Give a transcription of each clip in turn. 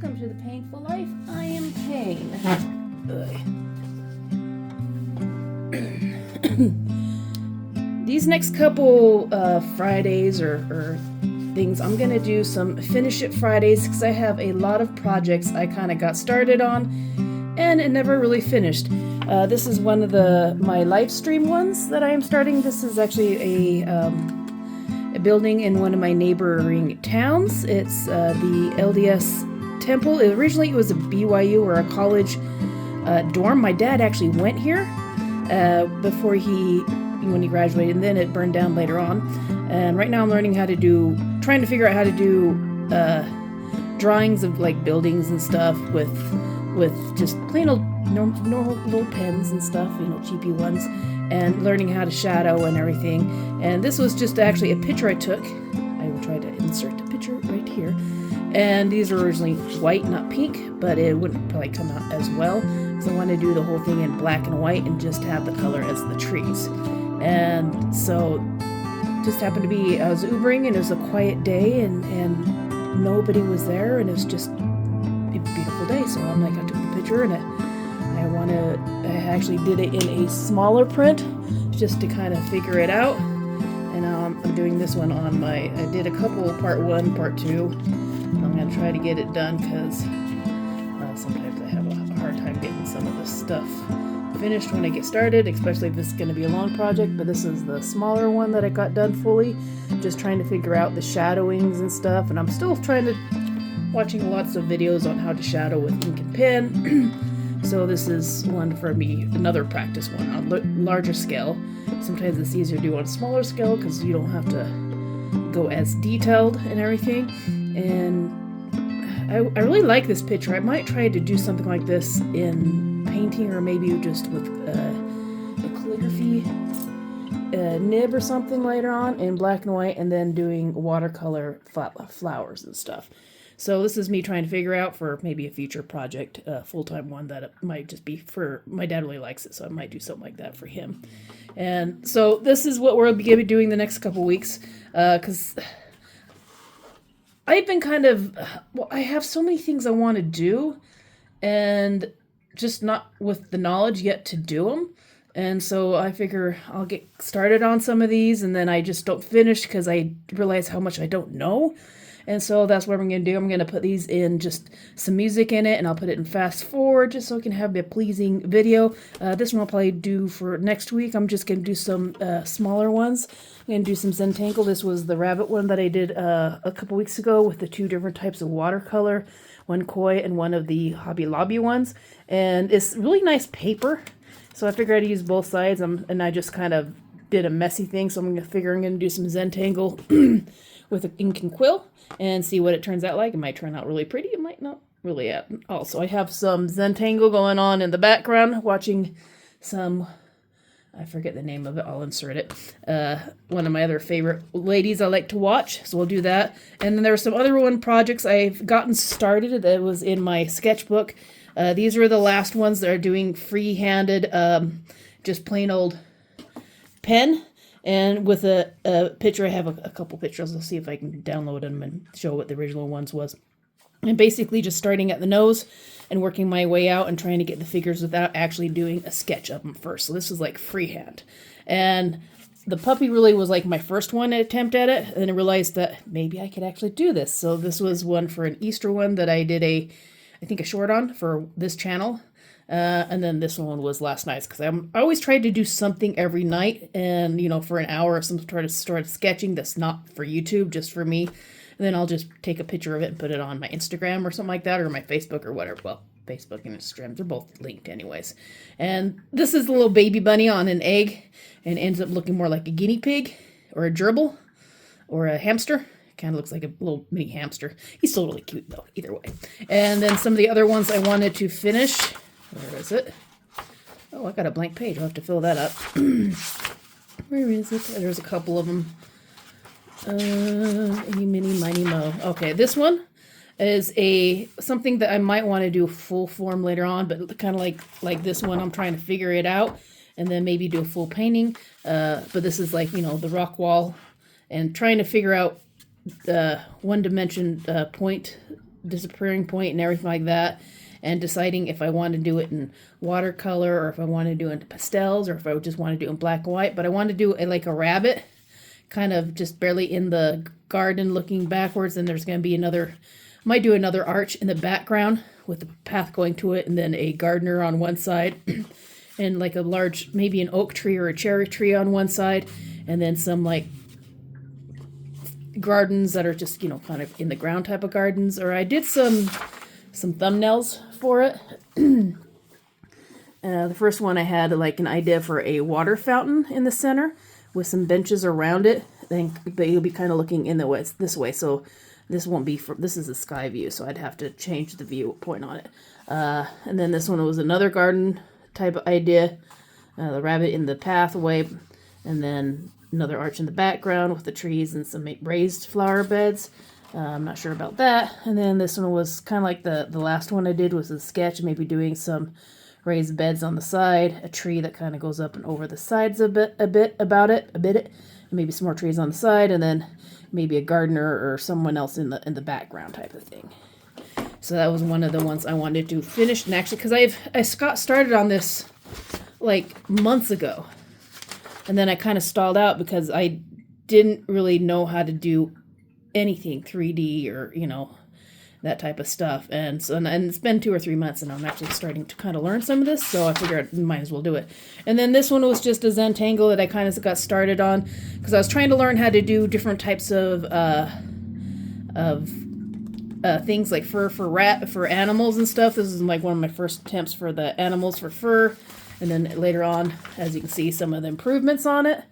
Welcome to the Painful Life. I am Pain. These next couple Fridays or things, I'm gonna do some Finish It Fridays because I have a lot of projects I kind of got started on and it never really finished. This is one of my live stream ones that I am starting. This is actually a building in one of my neighboring towns. It's the LDS Temple. Originally it was a BYU or a college dorm. My dad actually went here before when he graduated, and then it burned down later on. And right now I'm learning trying to figure out how to do drawings of like buildings and stuff with just plain old normal little pens and stuff, cheapy ones, and learning how to shadow and everything. And this was just actually a picture I took. I will try to insert the picture right here. And these are originally white, not pink, but it wouldn't probably come out as well. So I wanted to do the whole thing in black and white and just have the color as the trees. And so just happened to be, I was Ubering and it was a quiet day and nobody was there and it was just a beautiful day. So I'm like, I took the picture and I actually did it in a smaller print just to kind of figure it out. And I'm doing this one on I did a couple, part 1, part 2. I'm going to try to get it done because sometimes I have a hard time getting some of this stuff finished when I get started, especially if this is going to be a long project. But this is the smaller one that I got done fully, just trying to figure out the shadowings and stuff. And I'm still watching lots of videos on how to shadow with ink and pen. So this is one for me, another practice one on larger scale. Sometimes it's easier to do on a smaller scale because you don't have to go as detailed and everything. And I really like this picture. I might try to do something like this in painting, or maybe just with a calligraphy nib or something later on in black and white, and then doing watercolor flowers and stuff. So this is me trying to figure out for maybe a future project, a full-time one that it might just be for, my dad really likes it, so I might do something like that for him. And so this is what we'll be doing the next couple weeks, because I've been I have so many things I want to do, and just not with the knowledge yet to do them. And so I figure I'll get started on some of these, and then I just don't finish because I realize how much I don't know. And so that's what I'm going to do. I'm going to put these in just some music in it, and I'll put it in fast forward just so I can have a pleasing video. This one I'll probably do for next week. I'm just going to do some smaller ones. I'm going to do some Zentangle. This was the rabbit one that I did a couple weeks ago with the 2 different types of watercolor, one koi and one of the Hobby Lobby ones. And it's really nice paper, so I figured I'd use both sides. And I just kind of did a messy thing, so I'm going to do some Zentangle with an ink and quill and see what it turns out like. It might turn out really pretty. It might not really at all. So I have some Zentangle going on in the background, watching some, I forget the name of it, I'll insert it. One of my other favorite ladies I like to watch, so we'll do that. And then there are some other projects I've gotten started that was in my sketchbook. These are the last ones that are doing free-handed, just plain old pen. And with a picture, I have a couple pictures. I'll see if I can download them and show what the original ones was. And basically just starting at the nose and working my way out and trying to get the figures without actually doing a sketch of them first. So this is like freehand. And the puppy really was like my first attempt at it. And I realized that maybe I could actually do this. So this was one for an Easter one that I did I think a short on for this channel. And then this one was last night's, because I always tried to do something every night, and for an hour or something, try to start sketching that's not for YouTube, just for me. And then I'll just take a picture of it and put it on my Instagram or something like that, or my Facebook or whatever. Well, Facebook and Instagram, they're both linked anyways. And this is a little baby bunny on an egg, and ends up looking more like a guinea pig or a gerbil or a hamster. Kind of looks like a little mini hamster. He's still really cute though, either way. And then some of the other ones I wanted to finish. Where is it? Oh, I got a blank page. I'll have to fill that up. Where is it? There's a couple of them. Any, mini, miny, mo. Okay, this one is something that I might want to do full form later on, but kind of like this one, I'm trying to figure it out, and then maybe do a full painting. But this is like, the rock wall, and trying to figure out the one dimension point disappearing point and everything like that, and deciding if I want to do it in watercolor or if I want to do it in pastels or if I just want to do it in black and white. But I want to do it like a rabbit, kind of just barely in the garden looking backwards, and there's going to be another, might do another arch in the background with the path going to it, and then a gardener on one side and like a large, maybe an oak tree or a cherry tree on one side, and then some like gardens that are just, you know, kind of in the ground type of gardens. Or I did some thumbnails for it. The first one I had like an idea for a water fountain in the center with some benches around it. I think you'll be kind of looking in the way, this way, so this won't be for, this is a sky view, so I'd have to change the viewpoint on it. And then this one was another garden type of idea, the rabbit in the pathway, and then another arch in the background with the trees and some raised flower beds. I'm not sure about that. And then this one was kind of like the last one I did, was a sketch, maybe doing some raised beds on the side, a tree that kind of goes up and over the sides a bit, and maybe some more trees on the side, and then maybe a gardener or someone else in the background type of thing. So that was one of the ones I wanted to finish. And actually, because I got started on this like months ago, and then I kind of stalled out because I didn't really know how to do anything 3D or, you know, that type of stuff. And so, and it's been 2 or 3 months, and I'm actually starting to kind of learn some of this, so I figured I might as well do it. And then this one was just a Zentangle that I kind of got started on because I was trying to learn how to do different types of things like fur for animals and stuff. This is like one of my first attempts for the animals for fur. And then later on, as you can see, some of the improvements on it.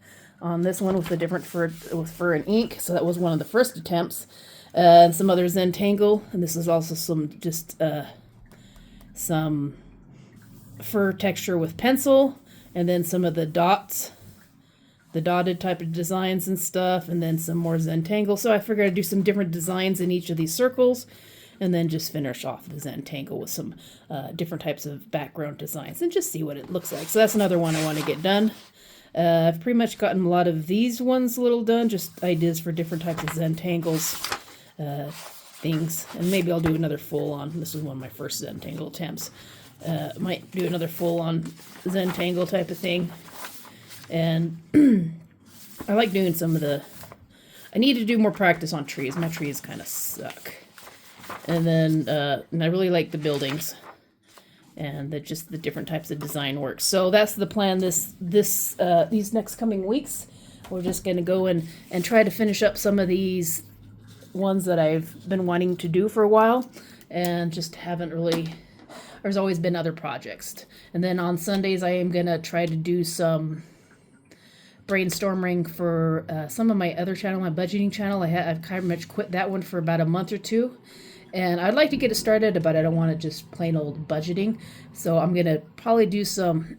On this one with the different fur, with fur and ink. So that was one of the first attempts. And some other Zentangle. And this is also some fur texture with pencil. And then some of the dots, the dotted type of designs and stuff. And then some more Zentangle. So I figured I'd do some different designs in each of these circles. And then just finish off the Zentangle with some different types of background designs and just see what it looks like. So that's another one I want to get done. I've pretty much gotten a lot of these ones a little done, just ideas for different types of Zentangles things. And maybe I'll do another full on, this was one of my first Zentangle attempts. Might do another full on Zentangle type of thing. And I like doing some of the, I need to do more practice on trees. My trees kind of suck. And then, and I really like the buildings and just the different types of design work. So that's the plan these next coming weeks. We're just going to go and try to finish up some of these ones that I've been wanting to do for a while and just haven't really, there's always been other projects. And then on Sundays, I am going to try to do some brainstorming for some of my other channel, my budgeting channel. I've kind of much quit that one for about a month or two. And I'd like to get it started, but I don't want to just plain old budgeting. So I'm going to probably do some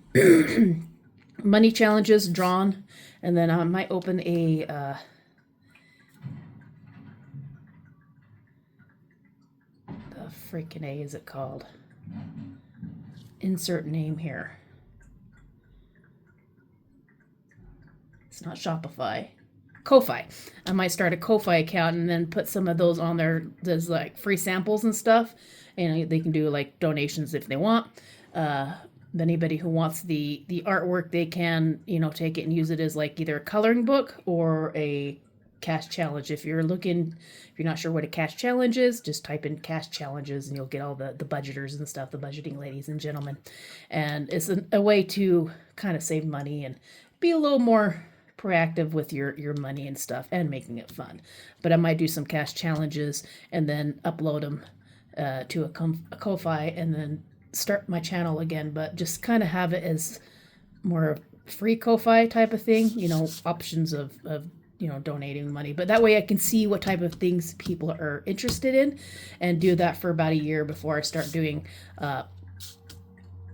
money challenges drawn. And then I might open a the freaking A is it called? Insert name here. It's not Shopify. Ko-Fi. I might start a Ko-Fi account and then put some of those on there. There's like free samples and stuff. And they can do like donations if they want. Anybody who wants the artwork, they can, you know, take it and use it as like either a coloring book or a cash challenge. If you're not sure what a cash challenge is, just type in cash challenges and you'll get all the budgeters and stuff, the budgeting ladies and gentlemen. And it's a way to kind of save money and be a little more proactive with your money and stuff and making it fun. But I might do some cash challenges and then upload them to a Ko-Fi and then start my channel again, but just kind of have it as more free Ko-Fi type of thing, you know, options of you know, donating money. But that way I can see what type of things people are interested in and do that for about a year before I start doing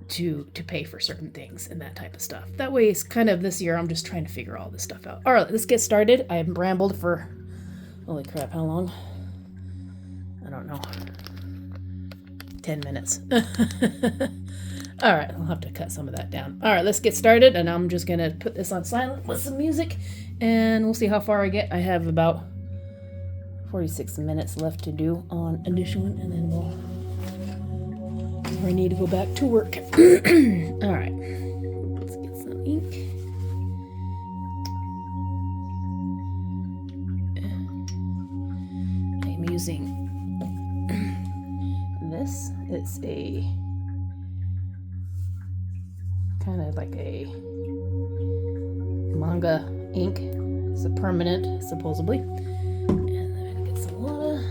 to pay for certain things and that type of stuff. That way it's kind of this year I'm just trying to figure all this stuff out. All right, let's get started. I have rambled for, holy crap, how long? I don't know. 10 minutes. All right, I'll have to cut some of that down. All right, let's get started, and I'm just going to put this on silent with some music, and we'll see how far I get. I have about 46 minutes left to do on this one, and then I need to go back to work. All right, let's get some ink. I'm using this. It's a kind of like a manga ink. It's a permanent, supposedly. And then I get some water.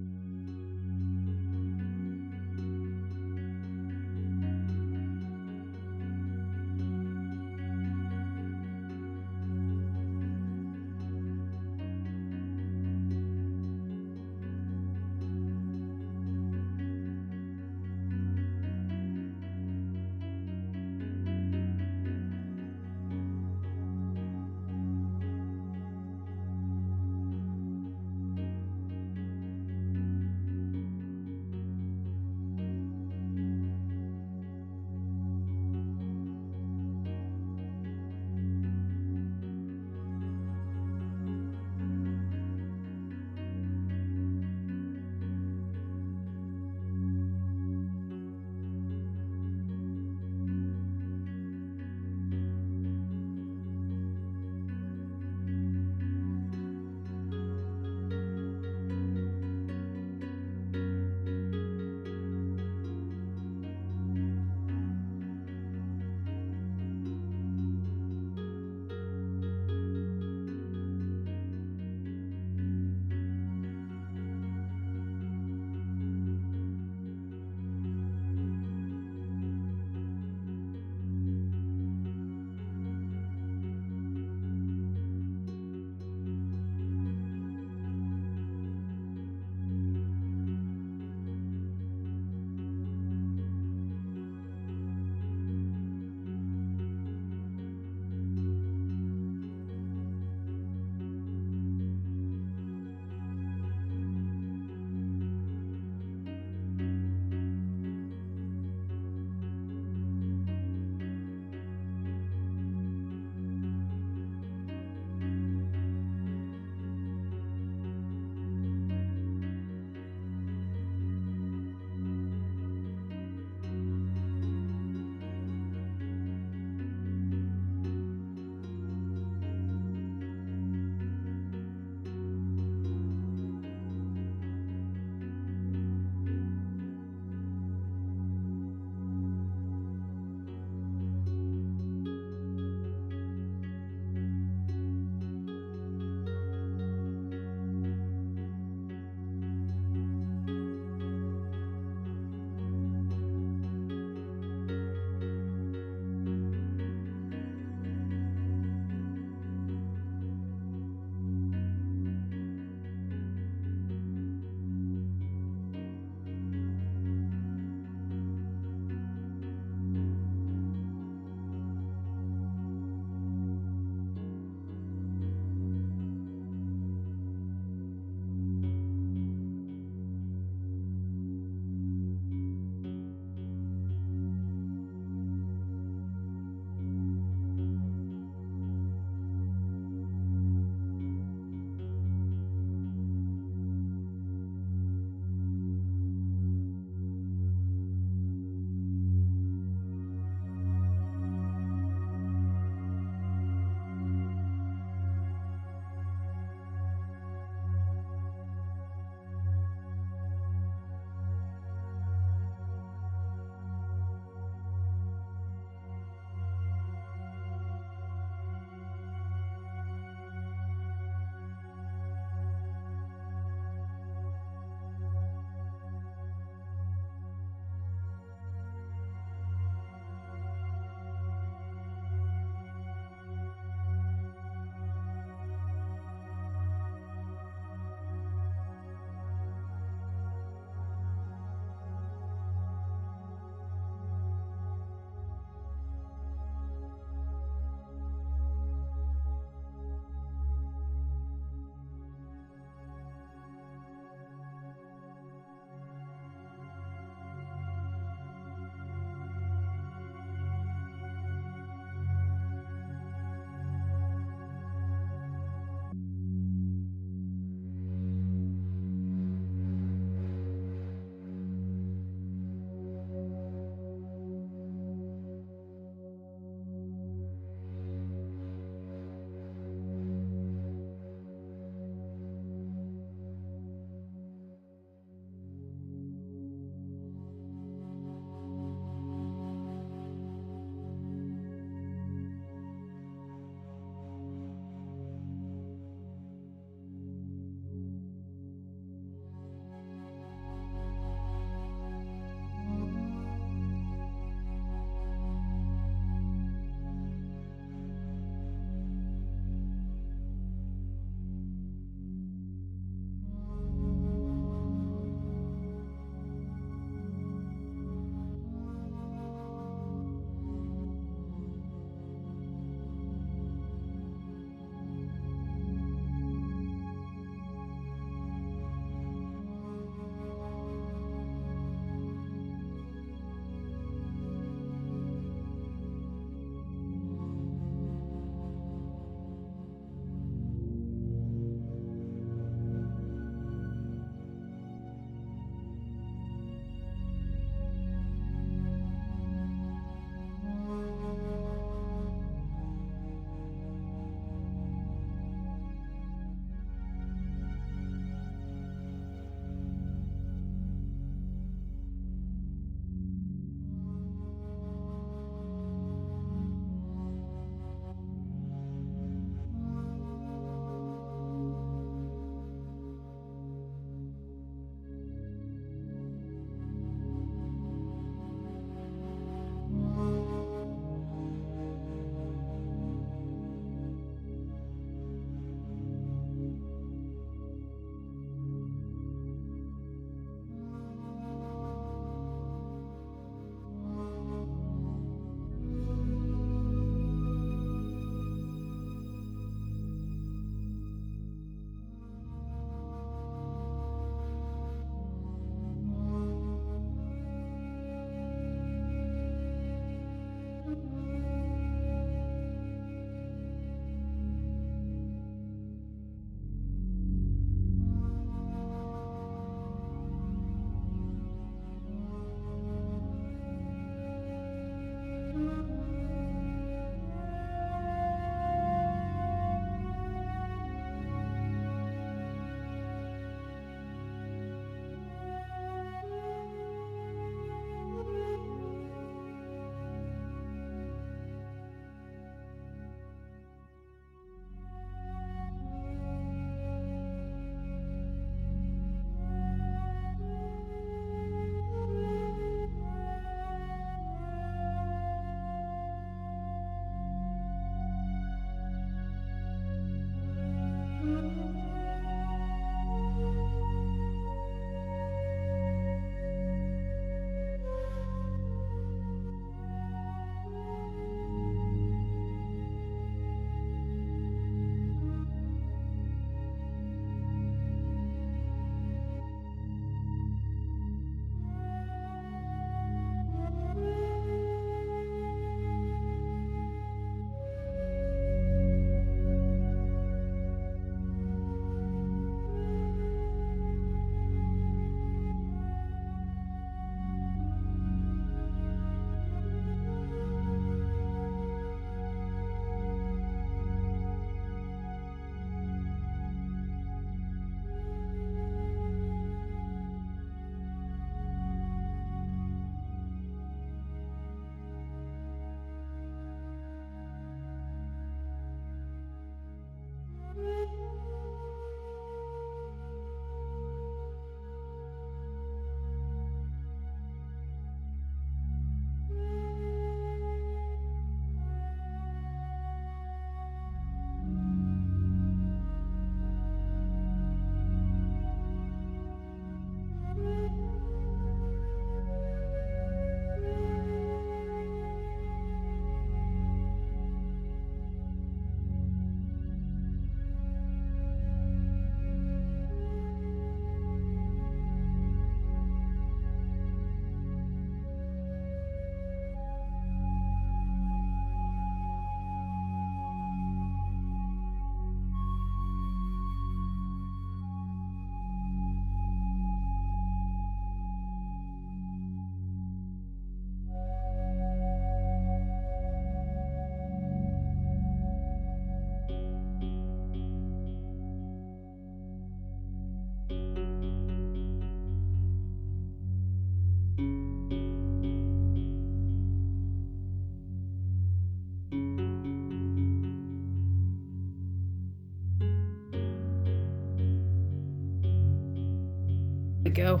to go.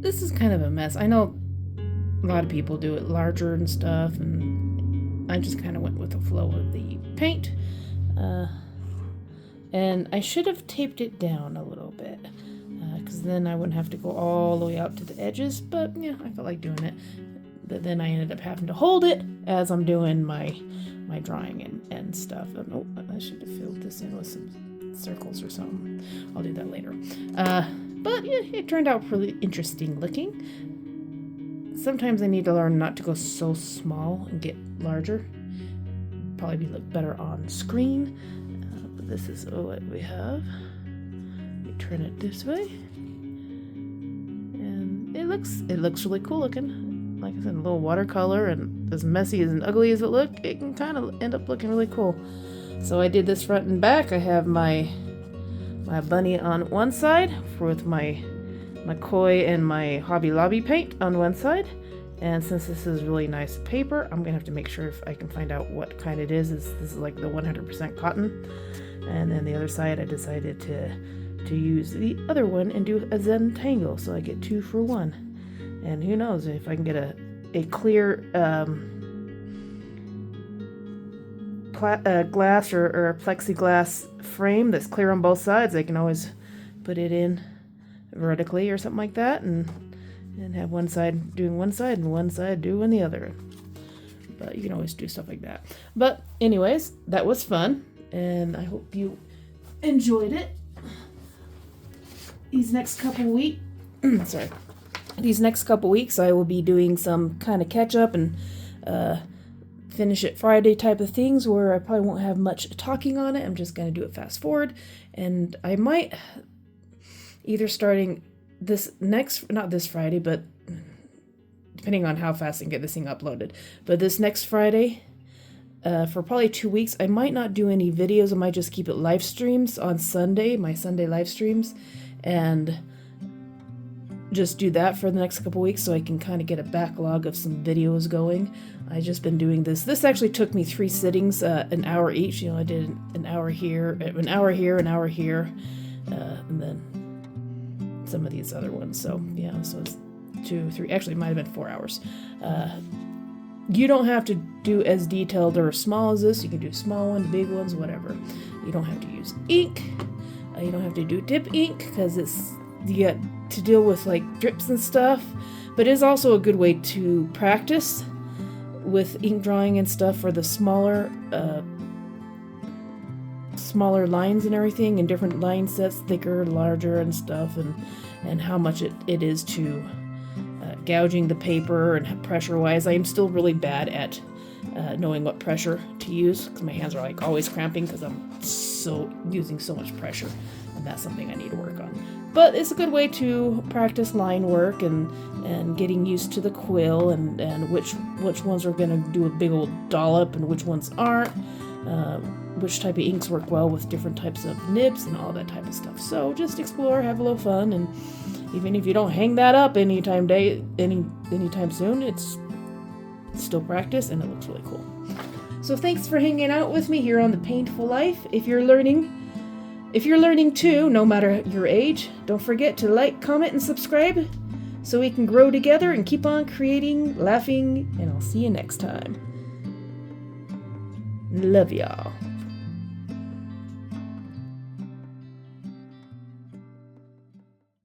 This is kind of a mess. I know a lot of people do it larger and stuff, and I just kind of went with the flow of the paint. And I should have taped it down a little bit, because then I wouldn't have to go all the way out to the edges, but yeah, I felt like doing it. But then I ended up having to hold it as I'm doing my drawing and stuff. Oh, I should have filled this in with some circles or something. I'll do that later. But yeah, it turned out pretty interesting looking. Sometimes I need to learn not to go so small and get larger. Probably look better on screen. But this is what we have. Let me turn it this way. And it looks really cool looking. Like I said, a little watercolor, and as messy and ugly as it can kind of end up looking really cool. So I did this front and back. I have my bunny on one side with my koi and my Hobby Lobby paint on one side. And since this is really nice paper, I'm gonna have to make sure if I can find out what kind it is. This is like the 100% cotton. And then the other side, I decided to use the other one and do a Zen tangle, so I get 2 for 1. And who knows if I can get a clear glass or a plexiglass frame that's clear on both sides. I can always put it in vertically or something like that, and have one side doing one side and one side doing the other. But you can always do stuff like that. But anyways, that was fun, and I hope you enjoyed it. These next couple weeks, These next couple weeks, I will be doing some kind of catch up and finish it Friday type of things where I probably won't have much talking on it. I'm just going to do it fast forward. And I might either starting not this Friday, but depending on how fast I can get this thing uploaded. But this next Friday, for probably 2 weeks, I might not do any videos. I might just keep it live streams on Sunday, my Sunday live streams. And just do that for the next couple weeks so I can kind of get a backlog of some videos going. I've just been doing this. This actually took me 3 sittings, an hour each. I did an hour here, an hour here, an hour here, and then some of these other ones. So yeah, so it's 2, 3, actually it might have been 4 hours. You don't have to do as detailed or small as this. You can do small ones, big ones, whatever. You don't have to use ink. You don't have to do dip ink because you get to deal with like drips and stuff, but it's also a good way to practice with ink drawing and stuff for the smaller lines and everything, and different line sets, thicker, larger and stuff, and how much it is to gouging the paper and pressure wise. I am still really bad at knowing what pressure to use because my hands are like always cramping because I'm using so much pressure, and that's something I need to work on. But it's a good way to practice line work and getting used to the quill and which ones are going to do a big old dollop and which ones aren't, which type of inks work well with different types of nibs and all that type of stuff. So just explore, have a little fun, and even if you don't hang that up anytime soon, it's still practice and it looks really cool. So thanks for hanging out with me here on The Paintful Life. If you're learning too, no matter your age, don't forget to like, comment, and subscribe so we can grow together and keep on creating, laughing, and I'll see you next time. Love y'all.